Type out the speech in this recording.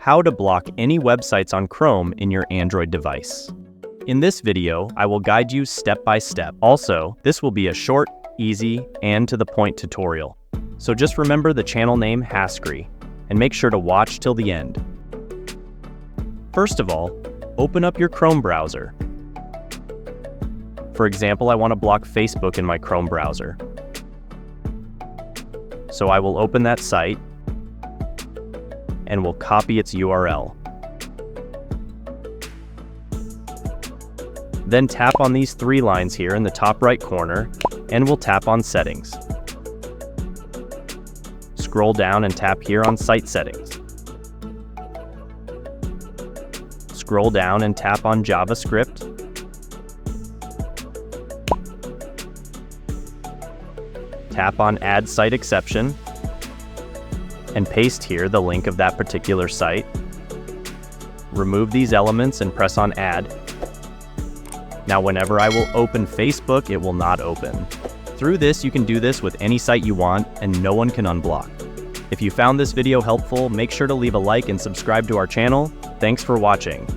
how to block any websites on Chrome in your Android device. In this video, I will guide you step by step. Also, this will be a short, easy, and to the point tutorial. So just remember the channel name Hascree, and make sure to watch till the end. First of all, open up your Chrome browser. For example, I want to block Facebook in my Chrome browser. So I will open that site and will copy its URL. Then tap on these three lines here in the top right corner and we'll tap on Settings. Scroll down and tap here on Site Settings. Scroll down and tap on JavaScript. Tap on Add Site Exception and paste here the link of that particular site. Remove these elements and press on Add. Now whenever I will open Facebook, it will not open. Through this, you can do this with any site you want and no one can unblock. If you found this video helpful, make sure to leave a like and subscribe to our channel. Thanks for watching.